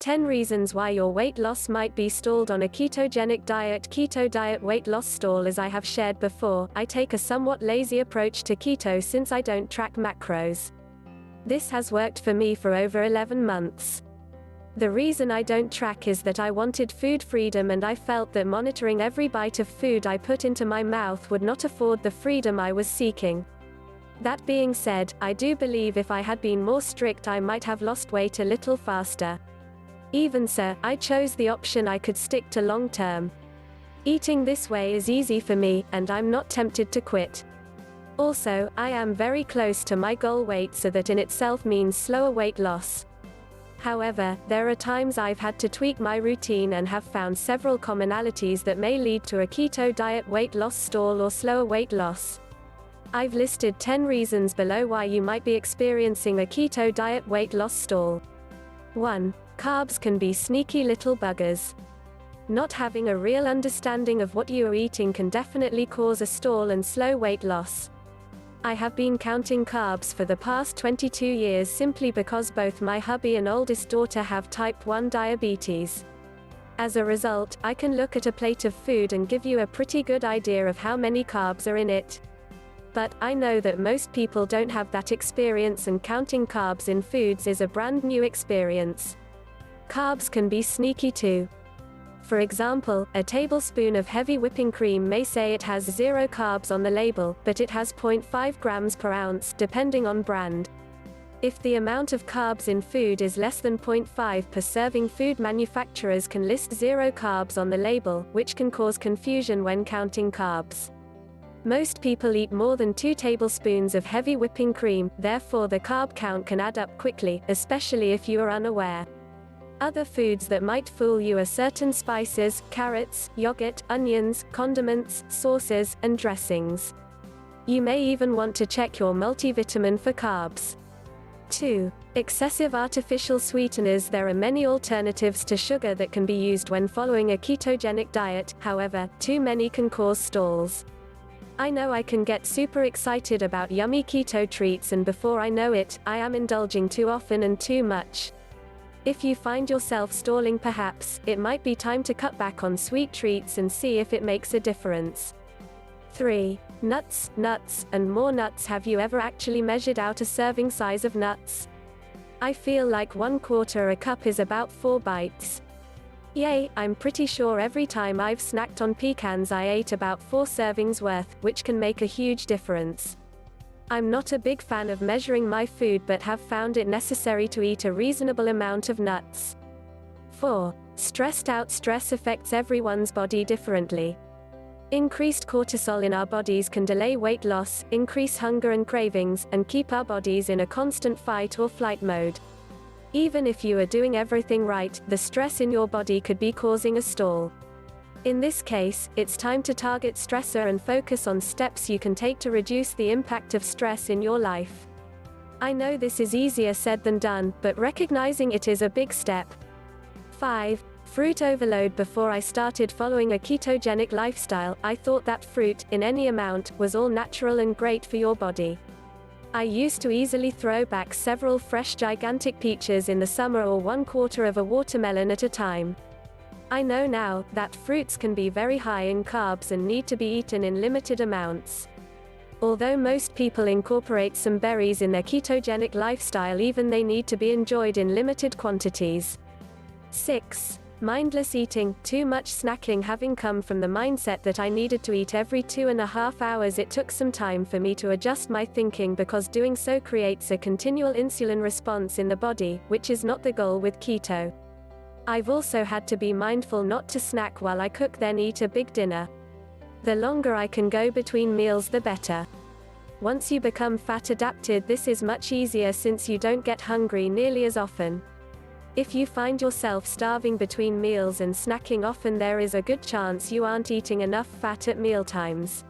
10 reasons why your weight loss might be stalled on a ketogenic diet. Keto diet weight loss stall. As I have shared before, I take a somewhat lazy approach to keto since I don't track macros. This has worked for me for over 11 months. The reason I don't track is that I wanted food freedom, and I felt that monitoring every bite of food I put into my mouth would not afford the freedom I was seeking. That being said, I do believe if I had been more strict I might have lost weight a little faster. Even so, I chose the option I could stick to long term. Eating this way is easy for me, and I'm not tempted to quit. Also, I am very close to my goal weight, so that in itself means slower weight loss. However, there are times I've had to tweak my routine and have found several commonalities that may lead to a keto diet weight loss stall or slower weight loss. I've listed 10 reasons below why you might be experiencing a keto diet weight loss stall. 1. Carbs can be sneaky little buggers. Not having a real understanding of what you are eating can definitely cause a stall and slow weight loss. I have been counting carbs for the past 22 years simply because both my hubby and oldest daughter have type 1 diabetes. As a result, I can look at a plate of food and give you a pretty good idea of how many carbs are in it. But I know that most people don't have that experience, and counting carbs in foods is a brand new experience. Carbs can be sneaky too. For example, a tablespoon of heavy whipping cream may say it has 0 carbs on the label, but it has 0.5 grams per ounce, depending on brand. If the amount of carbs in food is less than 0.5 per serving, food manufacturers can list 0 carbs on the label, which can cause confusion when counting carbs. Most people eat more than 2 tablespoons of heavy whipping cream, therefore the carb count can add up quickly, especially if you are unaware. Other foods that might fool you are certain spices, carrots, yogurt, onions, condiments, sauces, and dressings. You may even want to check your multivitamin for carbs. 2. Excessive artificial sweeteners. There are many alternatives to sugar that can be used when following a ketogenic diet, however, too many can cause stalls. I know I can get super excited about yummy keto treats, and before I know it, I am indulging too often and too much. If you find yourself stalling, perhaps it might be time to cut back on sweet treats and see if it makes a difference. 3. Nuts, and more nuts. Have you ever actually measured out a serving size of nuts? I feel like 1/4 a cup is about 4 bites. Yay, I'm pretty sure every time I've snacked on pecans I ate about 4 servings worth, which can make a huge difference. I'm not a big fan of measuring my food, but have found it necessary to eat a reasonable amount of nuts. 4. Stressed out. Stress affects everyone's body differently. Increased cortisol in our bodies can delay weight loss, increase hunger and cravings, and keep our bodies in a constant fight or flight mode. Even if you are doing everything right, the stress in your body could be causing a stall. In this case, it's time to target stressor and focus on steps you can take to reduce the impact of stress in your life. I know this is easier said than done, but recognizing it is a big step. 5. Fruit overload. Before I started following a ketogenic lifestyle, I thought that fruit, in any amount, was all natural and great for your body. I used to easily throw back several fresh gigantic peaches in the summer, or 1/4 of a watermelon at a time. I know now that fruits can be very high in carbs and need to be eaten in limited amounts. Although most people incorporate some berries in their ketogenic lifestyle, even they need to be enjoyed in limited quantities. 6. Mindless eating. Too much snacking. Having come from the mindset that I needed to eat every 2.5 hours, it took some time for me to adjust my thinking, because doing so creates a continual insulin response in the body, which is not the goal with keto. I've also had to be mindful not to snack while I cook, then eat a big dinner. The longer I can go between meals, the better. Once you become fat adapted, this is much easier since you don't get hungry nearly as often. If you find yourself starving between meals and snacking often, there is a good chance you aren't eating enough fat at mealtimes.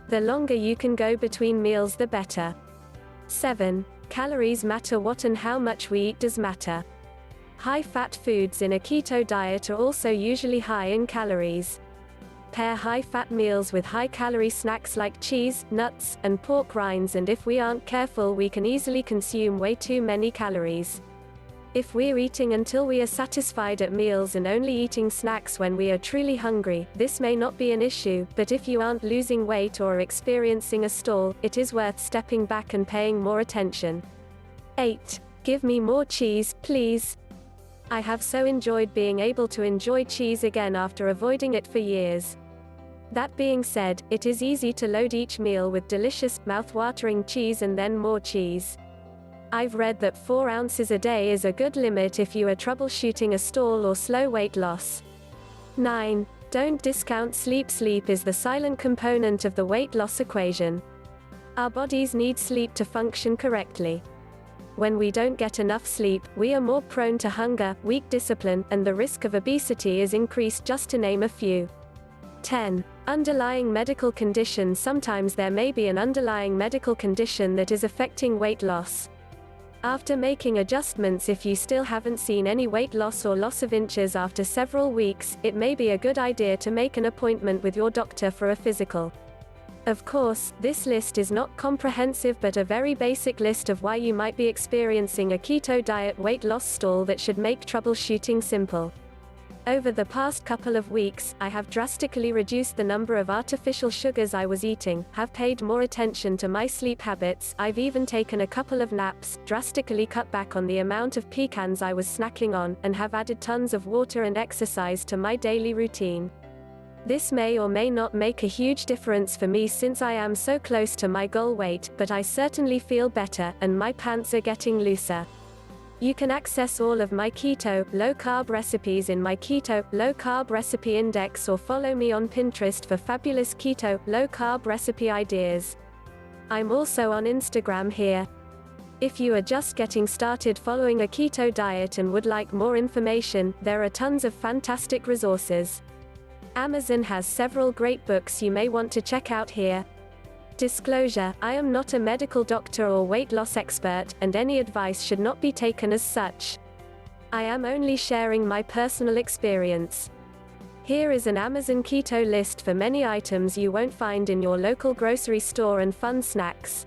The longer you can go between meals, the better. 7. Calories matter. What and how much we eat does matter. High-fat foods in a keto diet are also usually high in calories. Pair high-fat meals with high-calorie snacks like cheese, nuts, and pork rinds, and if we aren't careful, we can easily consume way too many calories. If we're eating until we are satisfied at meals and only eating snacks when we are truly hungry, this may not be an issue, but if you aren't losing weight or are experiencing a stall, it is worth stepping back and paying more attention. 8. Give me more cheese, please. I have so enjoyed being able to enjoy cheese again after avoiding it for years. That being said, it is easy to load each meal with delicious, mouth-watering cheese and then more cheese. I've read that 4 ounces a day is a good limit if you are troubleshooting a stall or slow weight loss. 9. Don't discount sleep. Sleep is the silent component of the weight loss equation. Our bodies need sleep to function correctly. When we don't get enough sleep, we are more prone to hunger, weak discipline, and the risk of obesity is increased, just to name a few. 10. Underlying medical condition. Sometimes there may be an underlying medical condition that is affecting weight loss. After making adjustments, if you still haven't seen any weight loss or loss of inches after several weeks, it may be a good idea to make an appointment with your doctor for a physical. Of course, this list is not comprehensive but a very basic list of why you might be experiencing a keto diet weight loss stall that should make troubleshooting simple. Over the past couple of weeks, I have drastically reduced the number of artificial sugars I was eating, have paid more attention to my sleep habits, I've even taken a couple of naps, drastically cut back on the amount of pecans I was snacking on, and have added tons of water and exercise to my daily routine. This may or may not make a huge difference for me since I am so close to my goal weight, but I certainly feel better, and my pants are getting looser. You can access all of my keto, low-carb recipes in my keto, low-carb recipe index or follow me on Pinterest for fabulous keto, low-carb recipe ideas. I'm also on Instagram here. If you are just getting started following a keto diet and would like more information, there are tons of fantastic resources. Amazon has several great books you may want to check out here. Disclosure: I am not a medical doctor or weight loss expert, and any advice should not be taken as such. I am only sharing my personal experience. Here is an Amazon keto list for many items you won't find in your local grocery store and fun snacks.